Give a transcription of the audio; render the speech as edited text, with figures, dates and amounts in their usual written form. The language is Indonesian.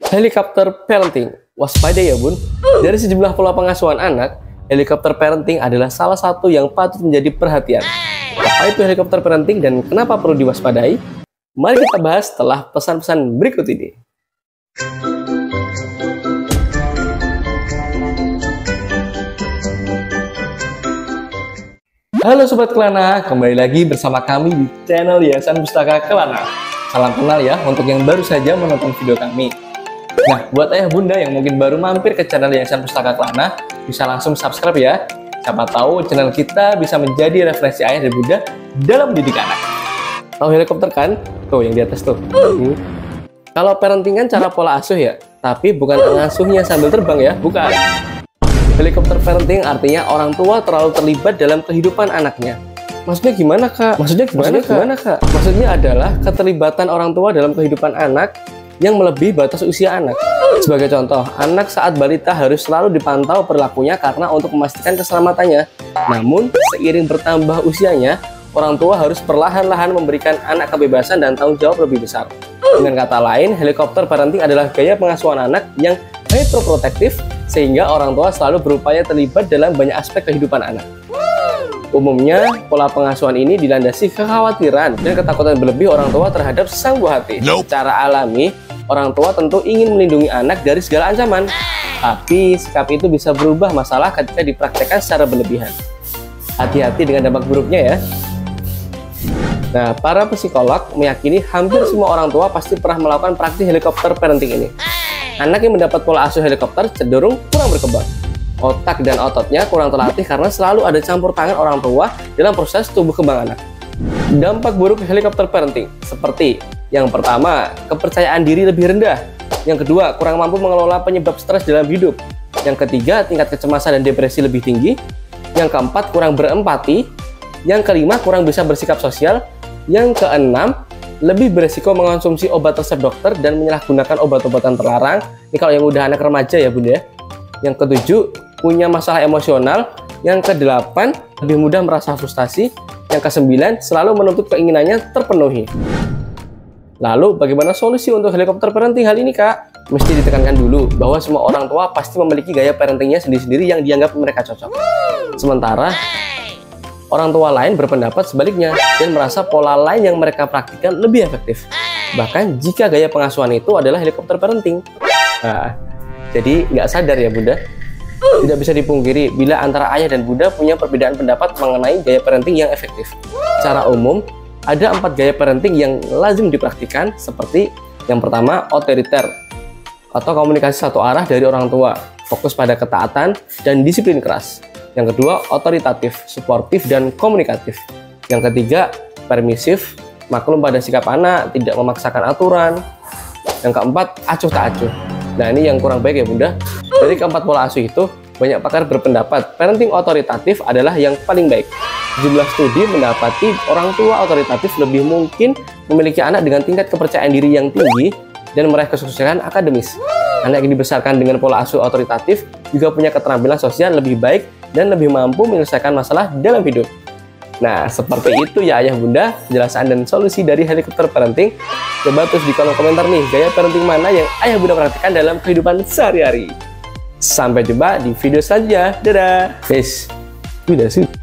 Helikopter parenting. Waspada ya bun. Dari sejumlah pola pengasuhan anak, helikopter parenting adalah salah satu yang patut menjadi perhatian. Apa itu helikopter parenting dan kenapa perlu diwaspadai? Mari kita bahas setelah pesan-pesan berikut ini. Halo Sobat Kelana, kembali lagi bersama kami di channel Yayasan Pustaka Kelana. Salam kenal ya untuk yang baru saja menonton video kami. Nah, buat ayah bunda yang mungkin baru mampir ke channel Yayasan Pustaka Kelana, bisa langsung subscribe ya. Siapa tahu channel kita bisa menjadi referensi ayah dan bunda dalam mendidik anak. Tahu helikopter kan? Tuh yang di atas tuh. Kalau parenting kan cara pola asuh ya, tapi bukan ngasuhnya sambil terbang ya, bukan. Helikopter parenting artinya orang tua terlalu terlibat dalam kehidupan anaknya. Maksudnya gimana kak? Maksudnya gimana kak? Maksudnya adalah keterlibatan orang tua dalam kehidupan anak yang melebihi batas usia anak. Sebagai contoh, anak saat balita harus selalu dipantau perilakunya karena untuk memastikan keselamatannya. Namun, seiring bertambah usianya, orang tua harus perlahan-lahan memberikan anak kebebasan dan tanggung jawab lebih besar. Dengan kata lain, helikopter parenting adalah gaya pengasuhan anak yang hyperprotektif, sehingga orang tua selalu berupaya terlibat dalam banyak aspek kehidupan anak. Umumnya, pola pengasuhan ini dilandasi kekhawatiran dan ketakutan berlebih orang tua terhadap sang buah hati. Secara alami, orang tua tentu ingin melindungi anak dari segala ancaman. Tapi, sikap itu bisa berubah masalah ketika dipraktekkan secara berlebihan. Hati-hati dengan dampak buruknya ya. Nah, para psikolog meyakini hampir semua orang tua pasti pernah melakukan praktik helikopter parenting ini. Anak yang mendapat pola asuh helikopter cenderung kurang berkembang. Otak dan ototnya kurang terlatih karena selalu ada campur tangan orang tua dalam proses tumbuh kembang anak. Dampak buruk helikopter parenting seperti yang pertama, kepercayaan diri lebih rendah. Yang kedua, kurang mampu mengelola penyebab stres dalam hidup. Yang ketiga, tingkat kecemasan dan depresi lebih tinggi. Yang keempat, kurang berempati. Yang kelima, kurang bisa bersikap sosial. Yang keenam, lebih beresiko mengonsumsi obat resep dokter dan menyalahgunakan obat-obatan terlarang. Ini kalau yang udah anak remaja ya bunda ya. Yang ketujuh, punya masalah emosional. Yang kedelapan, lebih mudah merasa frustasi. Yang kesembilan, selalu menuntut keinginannya terpenuhi. Lalu bagaimana solusi untuk helikopter parenting hal ini kak? Mesti ditekankan dulu bahwa semua orang tua pasti memiliki gaya parentingnya sendiri-sendiri yang dianggap mereka cocok. Sementara orang tua lain berpendapat sebaliknya dan merasa pola lain yang mereka praktikkan lebih efektif. Bahkan jika gaya pengasuhan itu adalah helikopter parenting. Nah, jadi nggak sadar ya bunda. Tidak bisa dipungkiri bila antara ayah dan bunda punya perbedaan pendapat mengenai gaya parenting yang efektif. Secara umum, ada 4 gaya parenting yang lazim dipraktikkan seperti yang pertama, otoriter atau komunikasi satu arah dari orang tua, fokus pada ketaatan dan disiplin keras. Yang kedua, otoritatif, suportif, dan komunikatif. Yang ketiga, permisif, maklum pada sikap anak, tidak memaksakan aturan. Yang keempat, acuh tak acuh. Nah ini yang kurang baik ya bunda. Dari keempat pola asuh itu, banyak pakar berpendapat parenting otoritatif adalah yang paling baik. Jumlah studi mendapati orang tua otoritatif lebih mungkin memiliki anak dengan tingkat kepercayaan diri yang tinggi dan meraih kesuksesan akademis. Anak yang dibesarkan dengan pola asuh otoritatif juga punya keterampilan sosial lebih baik dan lebih mampu menyelesaikan masalah dalam hidup. Nah, seperti itu ya ayah bunda, penjelasan dan solusi dari helikopter parenting. Coba tulis di kolom komentar nih, gaya parenting mana yang ayah bunda praktikkan dalam kehidupan sehari-hari. Sampai jumpa di video selanjutnya. Dadah. Peace. Udah sih.